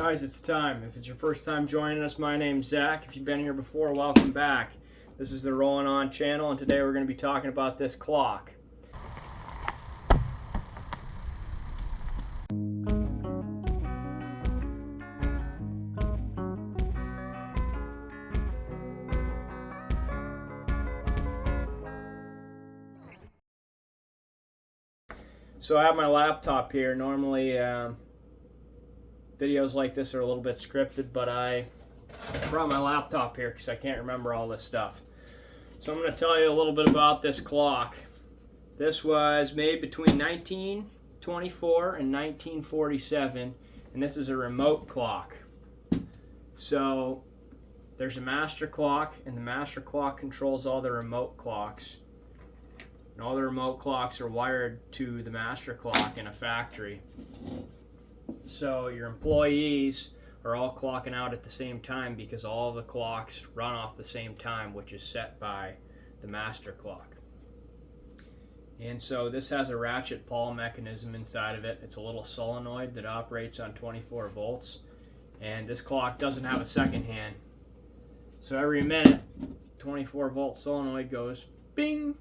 Guys, it's time. If it's your first time joining us, my name's Zach. If you've been here before, welcome back. This is the Rolling On channel, and today we're going to be talking about this clock. So I have my laptop here. Normally, videos like this are a little bit scripted, but I brought my laptop here because I can't remember all this stuff. So I'm going to tell you a little bit about this clock. This was made between 1924 and 1947, and this is a remote clock. So there's a master clock, and the master clock controls all the remote clocks. And all the remote clocks are wired to the master clock in a factory. So your employees are all clocking out at the same time because all the clocks run off the same time, which is set by the master clock. And so this has a ratchet pawl mechanism inside of it. It's a little solenoid that operates on 24 volts. And this clock doesn't have a second hand. So every minute, 24 volt solenoid goes bing,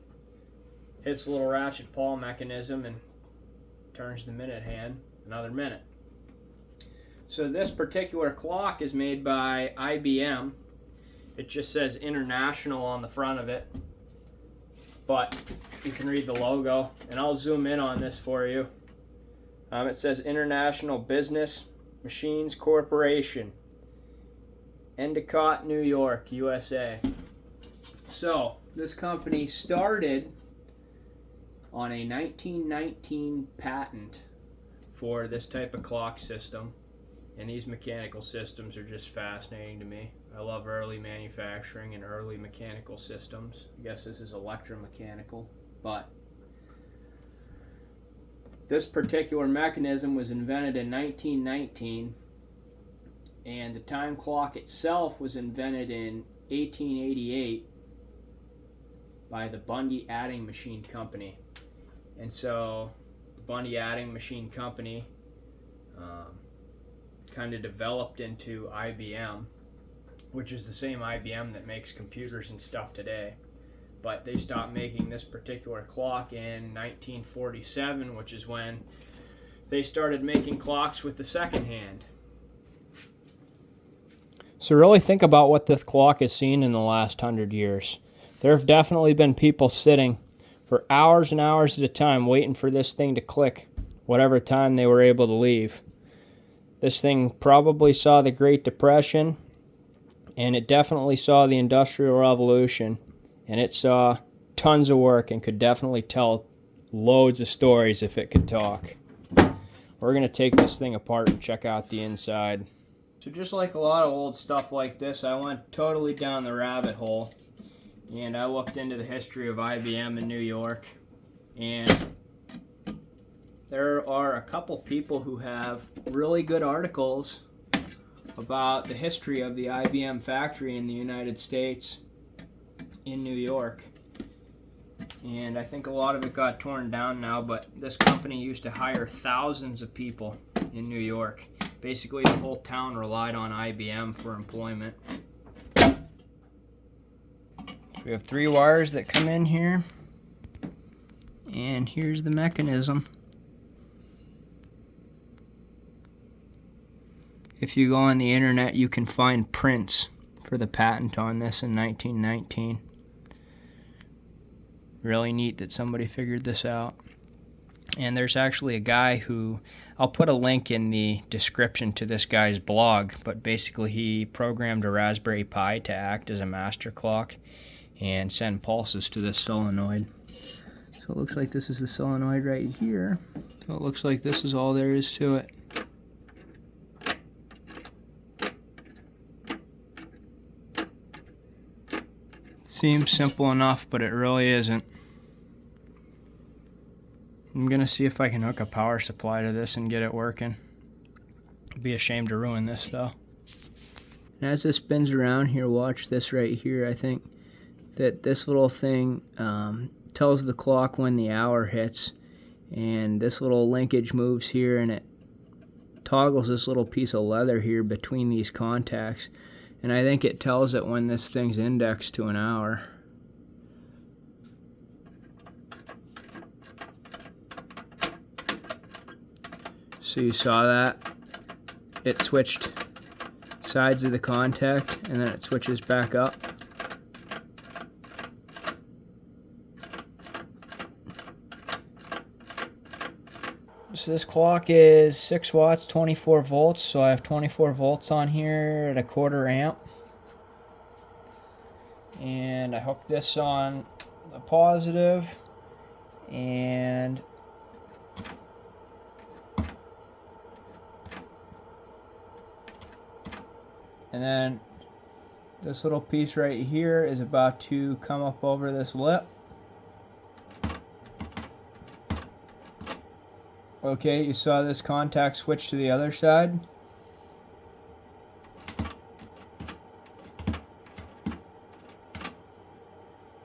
hits the little ratchet pawl mechanism and turns the minute hand another minute. So this particular clock is made by IBM. It just says International on the front of it, but you can read the logo, and I'll zoom in on this for you. It says International Business Machines Corporation, Endicott, New York, USA. So this company started on a 1919 patent for this type of clock system. And these mechanical systems are just fascinating to me. I love early manufacturing and early mechanical systems. I guess this is electromechanical, but this particular mechanism was invented in 1919, and the time clock itself was invented in 1888 by the Bundy Adding Machine Company. And so the Bundy Adding Machine Company kind of developed into IBM, which is the same IBM that makes computers and stuff today. But they stopped making this particular clock in 1947, which is when they started making clocks with the second hand. So really think about what this clock has seen in the last 100 years. There have definitely been people sitting for hours and hours at a time waiting for this thing to click whatever time they were able to leave. This thing probably saw the Great Depression, and it definitely saw the Industrial Revolution, and it saw tons of work and could definitely tell loads of stories if it could talk. We're going to take this thing apart and check out the inside. So just like a lot of old stuff like this, I went totally down the rabbit hole, and I looked into the history of IBM in New York, and there are a couple people who have really good articles about the history of the IBM factory in the United States in New York. And I think a lot of it got torn down now, but this company used to hire thousands of people in New York. Basically, the whole town relied on IBM for employment. We have 3 wires that come in here, and here's the mechanism. If you go on the internet, you can find prints for the patent on this in 1919. Really neat that somebody figured this out. And there's actually a guy who, I'll put a link in the description to this guy's blog, but basically he programmed a Raspberry Pi to act as a master clock and send pulses to this solenoid. So it looks like this is the solenoid right here. So it looks like this is all there is to it. Seems simple enough, but it really isn't. I'm gonna see if I can hook a power supply to this and get it working. I'd be ashamed to ruin this though. And as this spins around here, watch this right here. I think that this little thing tells the clock when the hour hits, and this little linkage moves here and it toggles this little piece of leather here between these contacts, and I think it tells it when this thing's indexed to an hour. So you saw that? It switched sides of the contact, and then it switches back up. So this clock is 6 watts, 24 volts, so I have 24 volts on here at a 1/4 amp. And I hooked this on the positive, and then this little piece right here is about to come up over this lip. Okay, you saw this contact switch to the other side.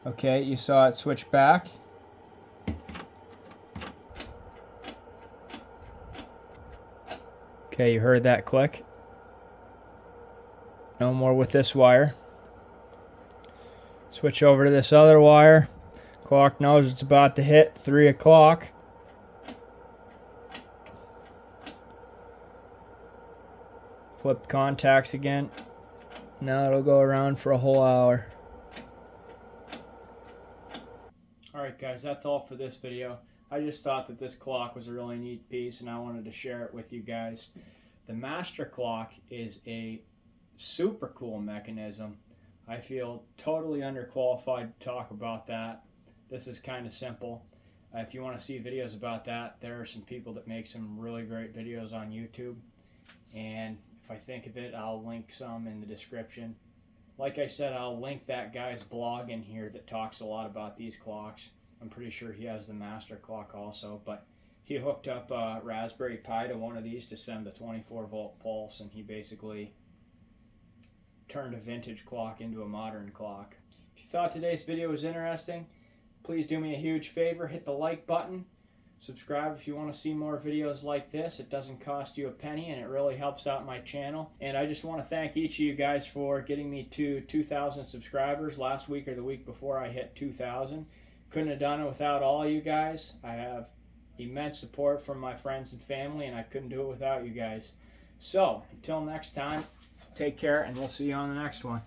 Okay, you saw it switch back. Okay, you heard that click. No more with this wire. Switch over to this other wire. Clock knows it's about to hit 3 o'clock. Flip contacts again. Now it'll go around for a whole hour. Alright guys, that's all for this video. I just thought that this clock was a really neat piece and I wanted to share it with you guys. The master clock is a super cool mechanism. I feel totally underqualified to talk about that. This is kind of simple. If you want to see videos about that, there are some people that make some really great videos on YouTube. And if I think of it, I'll link some in the description. Like I said, I'll link that guy's blog in here that talks a lot about these clocks. I'm pretty sure he has the master clock also, but he hooked up a Raspberry Pi to one of these to send the 24 volt pulse, and he basically turned a vintage clock into a modern clock. If you thought today's video was interesting, please do me a huge favor, hit the like button. Subscribe if you want to see more videos like this. It doesn't cost you a penny and it really helps out my channel. And I just want to thank each of you guys for getting me to 2,000 subscribers last week or the week before I hit 2,000. Couldn't have done it without all you guys. I have immense support from my friends and family and I couldn't do it without you guys. So until next time, take care and we'll see you on the next one.